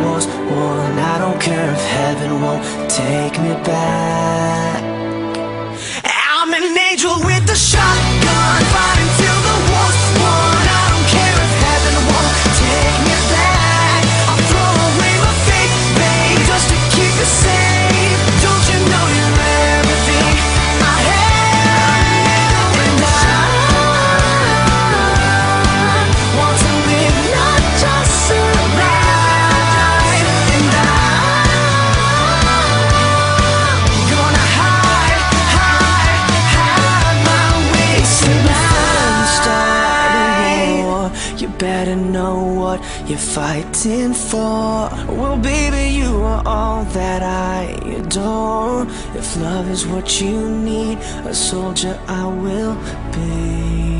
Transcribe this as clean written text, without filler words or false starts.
was won. I don't care if heaven won't take me back. I'm an angel with a shotgun, fighting till the war's won. I don't care if heaven won't take me back. I'll throw away my faith, babe, just to keep you safe. Don't you know you're everything I have? And I want to live, not just survive. And I'm gonna hide my ways tonight. Start a war, you better know what you're fighting for. Well, baby, you are all that I adore. If love is what you need, a soldier I will be.